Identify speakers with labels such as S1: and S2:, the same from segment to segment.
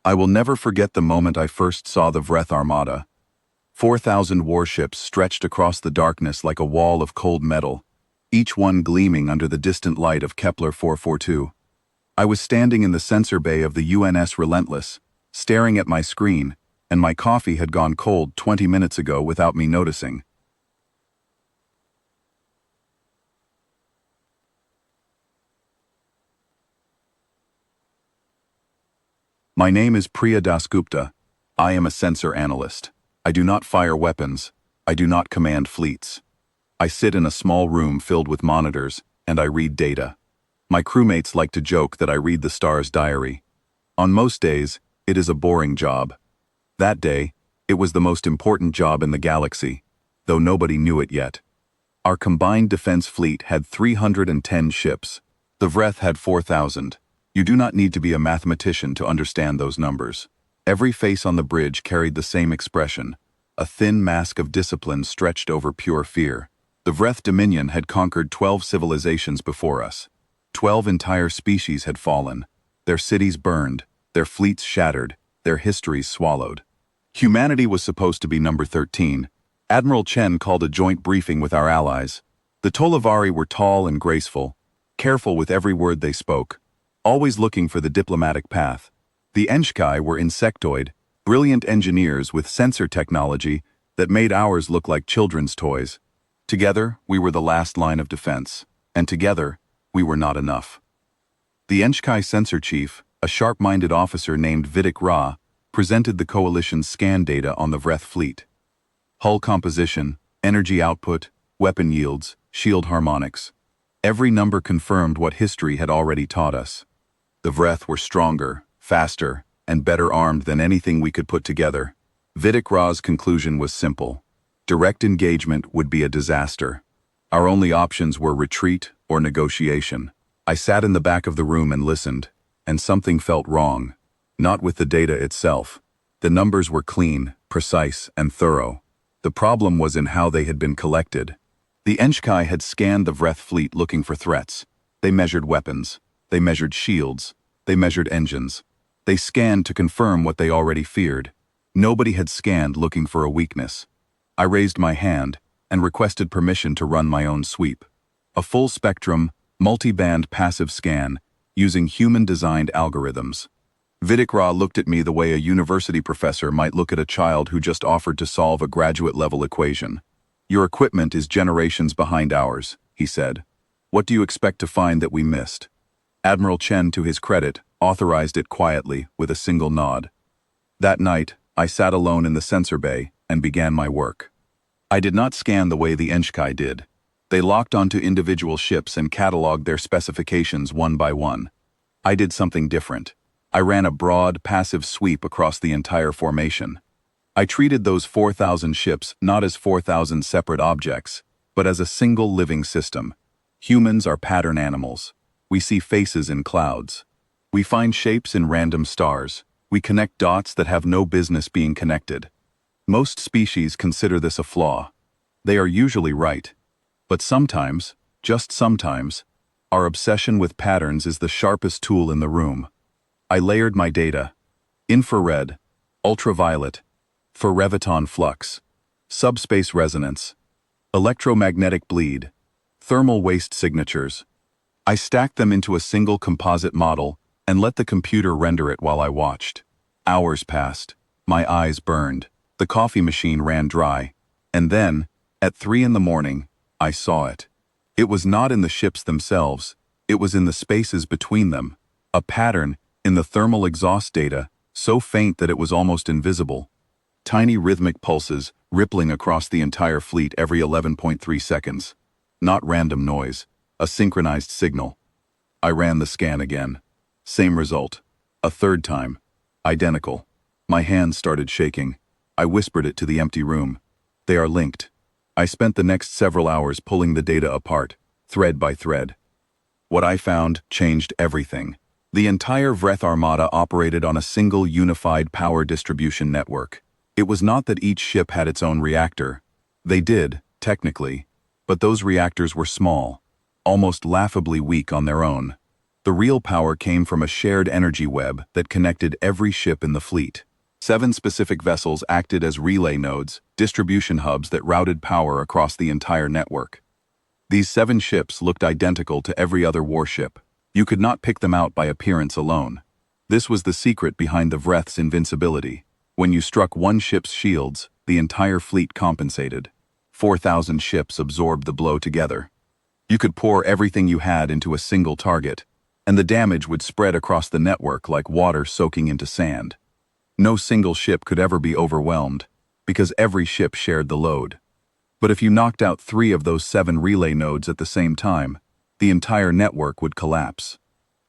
S1: I will never forget the moment I first saw the Vreth Armada. 4,000 warships stretched across the darkness like a wall of cold metal, each one gleaming under the distant light of Kepler 442. I was standing in the sensor bay of the UNS Relentless, staring at my screen, and my coffee had gone cold 20 minutes ago without me noticing. My name is Priya Dasgupta. I am a sensor analyst. I do not fire weapons. I do not command fleets. I sit in a small room filled with monitors, and I read data. My crewmates like to joke that I read the star's diary. On most days, it is a boring job. That day, it was the most important job in the galaxy, though nobody knew it yet. Our combined defense fleet had 310 ships. The Vreth had 4,000. You do not need to be a mathematician to understand those numbers. Every face on the bridge carried the same expression, a thin mask of discipline stretched over pure fear. The Vreth Dominion had conquered 12 civilizations before us. 12 entire species had fallen, their cities burned, their fleets shattered, their histories swallowed. Humanity was supposed to be number 13. Admiral Chen called a joint briefing with our allies. The Tolavari were tall and graceful, careful with every word they spoke, always looking for the diplomatic path. The Enshkai were insectoid, brilliant engineers with sensor technology that made ours look like children's toys. Together, we were the last line of defense, and together, we were not enough. The Enshkai sensor chief, a sharp-minded officer named Vidic Ra, presented the coalition's scan data on the Vreth fleet. Hull composition, energy output, weapon yields, shield harmonics. Every number confirmed what history had already taught us. The Vreth were stronger, faster, and better armed than anything we could put together. Vidic Ra's conclusion was simple. Direct engagement would be a disaster. Our only options were retreat or negotiation. I sat in the back of the room and listened, and something felt wrong. Not with the data itself. The numbers were clean, precise, and thorough. The problem was in how they had been collected. The Enshkai had scanned the Vreth fleet looking for threats. They measured weapons. They measured shields. They measured engines. They scanned to confirm what they already feared. Nobody had scanned looking for a weakness. I raised my hand and requested permission to run my own sweep. A full-spectrum, multi-band passive scan using human-designed algorithms. Vidic Ra looked at me the way a university professor might look at a child who just offered to solve a graduate-level equation. "Your equipment is generations behind ours," he said. "What do you expect to find that we missed?" Admiral Chen, to his credit, authorized it quietly with a single nod. That night, I sat alone in the sensor bay and began my work. I did not scan the way the Enshkai did. They locked onto individual ships and cataloged their specifications one by one. I did something different. I ran a broad, passive sweep across the entire formation. I treated those 4,000 ships not as 4,000 separate objects, but as a single living system. Humans are pattern animals. We see faces in clouds. We find shapes in random stars. We connect dots that have no business being connected. Most species consider this a flaw. They are usually right. But sometimes, just sometimes, our obsession with patterns is the sharpest tool in the room. I layered my data. Infrared, ultraviolet, ferreviton flux, subspace resonance, electromagnetic bleed, thermal waste signatures. I stacked them into a single composite model and let the computer render it while I watched. Hours passed. My eyes burned. The coffee machine ran dry. And then, at 3 in the morning, I saw it. It was not in the ships themselves. It was in the spaces between them. A pattern in the thermal exhaust data, so faint that it was almost invisible. Tiny rhythmic pulses rippling across the entire fleet every 11.3 seconds. Not random noise, a synchronized signal. I ran the scan again. Same result. A third time. Identical. My hands started shaking. I whispered it to the empty room. They are linked. I spent the next several hours pulling the data apart, thread by thread. What I found changed everything. The entire Vreth Armada operated on a single unified power distribution network. It was not that each ship had its own reactor. They did, technically, but those reactors were small, almost laughably weak on their own. The real power came from a shared energy web that connected every ship in the fleet. 7 specific vessels acted as relay nodes, distribution hubs that routed power across the entire network. These 7 ships looked identical to every other warship. You could not pick them out by appearance alone. This was the secret behind the Vreth's invincibility. When you struck one ship's shields, the entire fleet compensated. 4,000 ships absorbed the blow together. You could pour everything you had into a single target, and the damage would spread across the network like water soaking into sand. No single ship could ever be overwhelmed, because every ship shared the load. But if you knocked out 3 of those 7 relay nodes at the same time, the entire network would collapse.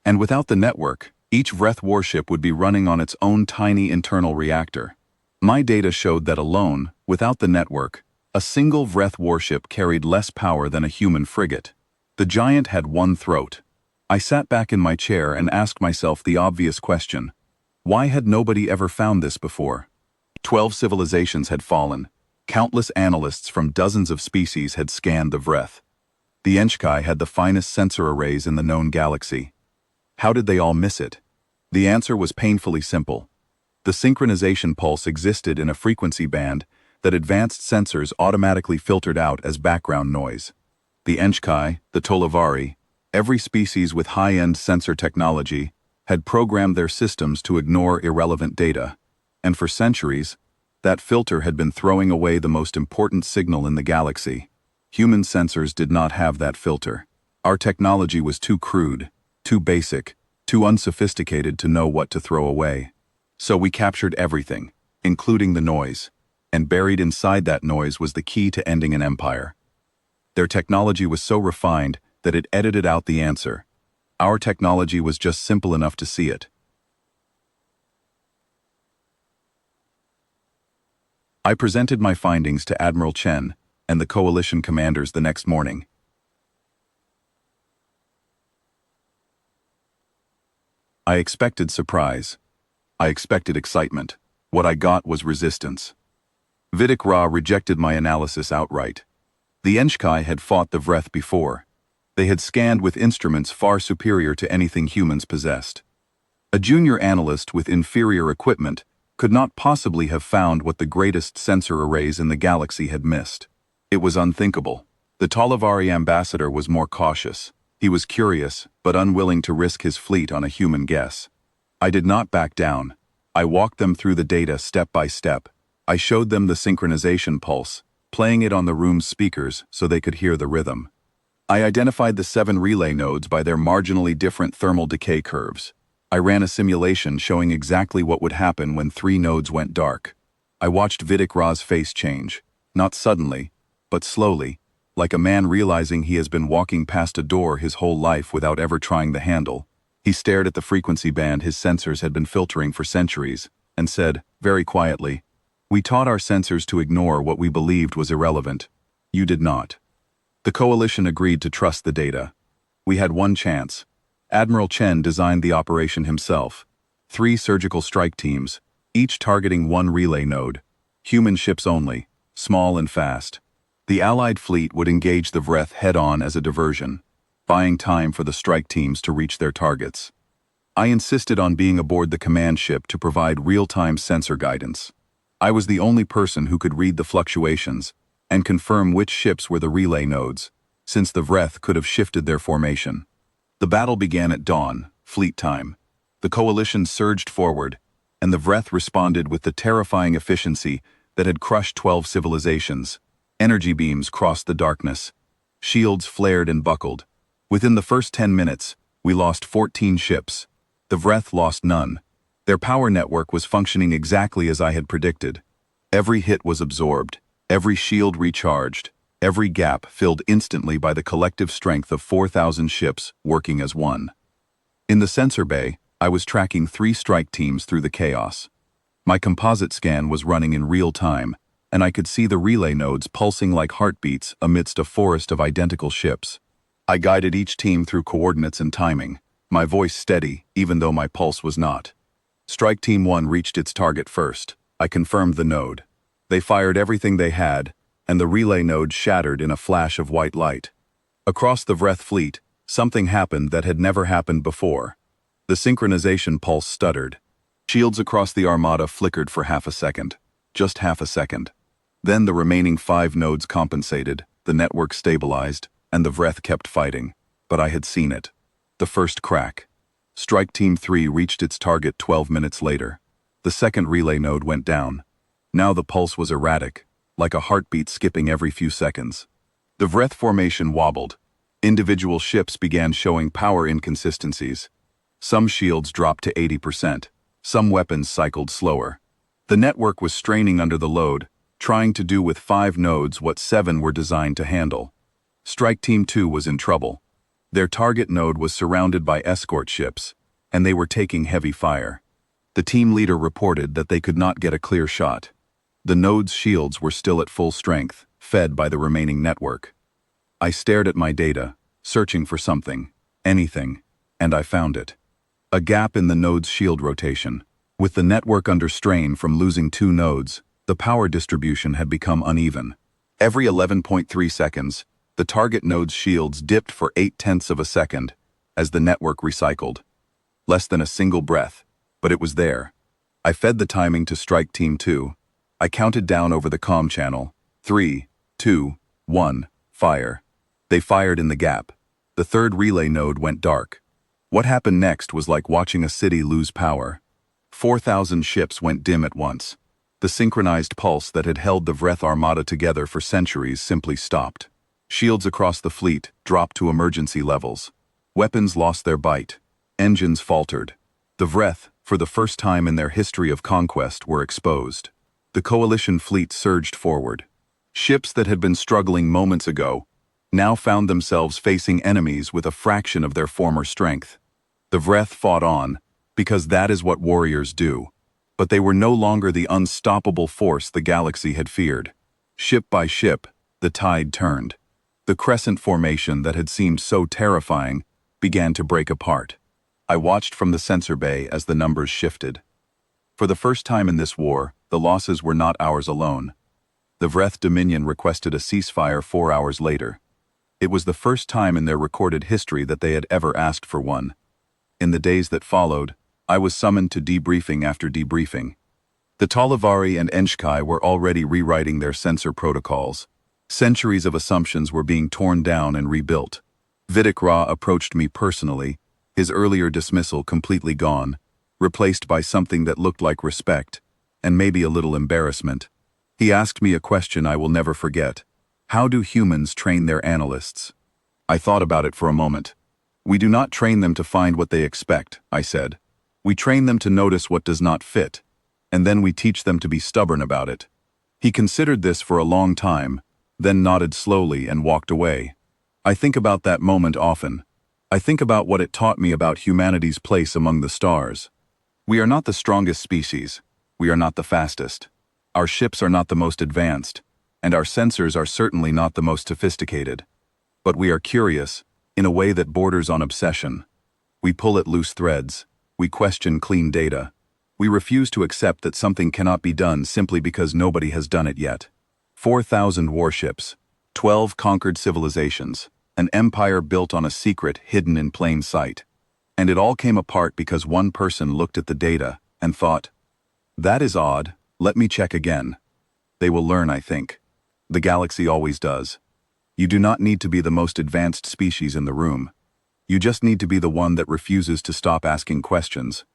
S1: And without the network, each Vreth warship would be running on its own tiny internal reactor. My data showed that alone, without the network, a single Vreth warship carried less power than a human frigate. The giant had one throat. I sat back in my chair and asked myself the obvious question. Why had nobody ever found this before? 12 civilizations had fallen. Countless analysts from dozens of species had scanned the Vreth. The Enchkai had the finest sensor arrays in the known galaxy. How did they all miss it? The answer was painfully simple. The synchronization pulse existed in a frequency band that advanced sensors automatically filtered out as background noise. The Enchkai, the Tolavari, every species with high-end sensor technology, had programmed their systems to ignore irrelevant data, and for centuries, that filter had been throwing away the most important signal in the galaxy. Human sensors did not have that filter. Our technology was too crude, too basic, too unsophisticated to know what to throw away. So we captured everything, including the noise, and buried inside that noise was the key to ending an empire. Their technology was so refined that it edited out the answer. Our technology was just simple enough to see it. I presented my findings to Admiral Chen and the coalition commanders the next morning. I expected surprise. I expected excitement. What I got was resistance. Vidic Ra rejected my analysis outright. The Enchkai had fought the Vreth before. They had scanned with instruments far superior to anything humans possessed. A junior analyst with inferior equipment could not possibly have found what the greatest sensor arrays in the galaxy had missed. It was unthinkable. The Tolavari ambassador was more cautious. He was curious, but unwilling to risk his fleet on a human guess. I did not back down. I walked them through the data step by step. I showed them the synchronization pulse, playing it on the room's speakers so they could hear the rhythm. I identified the 7 relay nodes by their marginally different thermal decay curves. I ran a simulation showing exactly what would happen when 3 nodes went dark. I watched Vidic Ra's face change, not suddenly, but slowly, like a man realizing he has been walking past a door his whole life without ever trying the handle. He stared at the frequency band his sensors had been filtering for centuries, and said, very quietly, "We taught our sensors to ignore what we believed was irrelevant. You did not." The coalition agreed to trust the data. We had one chance. Admiral Chen designed the operation himself. 3 surgical strike teams, each targeting one relay node. Human ships only, small and fast. The Allied fleet would engage the Vreth head-on as a diversion, buying time for the strike teams to reach their targets. I insisted on being aboard the command ship to provide real-time sensor guidance. I was the only person who could read the fluctuations and confirm which ships were the relay nodes, since the Vreth could have shifted their formation. The battle began at dawn, fleet time. The coalition surged forward, and the Vreth responded with the terrifying efficiency that had crushed 12 civilizations. Energy beams crossed the darkness. Shields flared and buckled. Within the first 10 minutes, we lost 14 ships. The Vreth lost none. Their power network was functioning exactly as I had predicted. Every hit was absorbed, every shield recharged, every gap filled instantly by the collective strength of 4,000 ships working as one. In the sensor bay, I was tracking 3 strike teams through the chaos. My composite scan was running in real time, and I could see the relay nodes pulsing like heartbeats amidst a forest of identical ships. I guided each team through coordinates and timing, my voice steady even though my pulse was not. Strike Team 1 reached its target first. I confirmed the node. They fired everything they had, and the relay node shattered in a flash of white light. Across the Vreth fleet, Something happened that had never happened before. The synchronization pulse stuttered. Shields across the Armada flickered for half a second. Just half a second. Then the remaining 5 nodes compensated, the network stabilized, and the Vreth kept fighting. But I had seen it. The first crack. Strike Team 3 reached its target 12 minutes later. The second relay node went down. Now the pulse was erratic, like a heartbeat skipping every few seconds. The Vreth formation wobbled. Individual ships began showing power inconsistencies. Some shields dropped to 80%. Some weapons cycled slower. The network was straining under the load, trying to do with 5 nodes what 7 were designed to handle. Strike Team 2 was in trouble. Their target node was surrounded by escort ships, and they were taking heavy fire. The team leader reported that they could not get a clear shot. The node's shields were still at full strength, fed by the remaining network. I stared at my data, searching for something, anything, and I found it. A gap in the node's shield rotation. With the network under strain from losing 2 nodes, the power distribution had become uneven. Every 11.3 seconds, the target node's shields dipped for 0.8 of a second as the network recycled. Less than a single breath, but it was there. I fed the timing to Strike Team 2. I counted down over the comm channel. 3, 2, 1, fire. They fired in the gap. The third relay node went dark. What happened next was like watching a city lose power. 4,000 ships went dim at once. The synchronized pulse that had held the Vreth Armada together for centuries simply stopped. Shields across the fleet dropped to emergency levels. Weapons lost their bite. Engines faltered. The Vreth, for the first time in their history of conquest, were exposed. The coalition fleet surged forward. Ships that had been struggling moments ago now found themselves facing enemies with a fraction of their former strength. The Vreth fought on, because that is what warriors do. But they were no longer the unstoppable force the galaxy had feared. Ship by ship, the tide turned. The crescent formation that had seemed so terrifying began to break apart. I watched from the sensor bay as the numbers shifted. For the first time in this war, the losses were not ours alone. The Vreth Dominion requested a ceasefire 4 hours later. It was the first time in their recorded history that they had ever asked for one. In the days that followed, I was summoned to debriefing after debriefing. The Talavari and Enshkai were already rewriting their sensor protocols. Centuries of assumptions were being torn down and rebuilt. Vidic Ra approached me personally, his earlier dismissal completely gone, replaced by something that looked like respect, and maybe a little embarrassment. He asked me a question I will never forget. How do humans train their analysts? I thought about it for a moment. We do not train them to find what they expect, I said. We train them to notice what does not fit, and then we teach them to be stubborn about it. He considered this for a long time, then nodded slowly and walked away. I think about that moment often. I think about what it taught me about humanity's place among the stars. We are not the strongest species. We are not the fastest. Our ships are not the most advanced, and our sensors are certainly not the most sophisticated. But we are curious, in a way that borders on obsession. We pull at loose threads. We question clean data. We refuse to accept that something cannot be done simply because nobody has done it yet. 4,000 warships, 12 conquered civilizations, an empire built on a secret hidden in plain sight. And it all came apart because one person looked at the data and thought, "That is odd, let me check again." They will learn, I think. The galaxy always does. You do not need to be the most advanced species in the room. You just need to be the one that refuses to stop asking questions.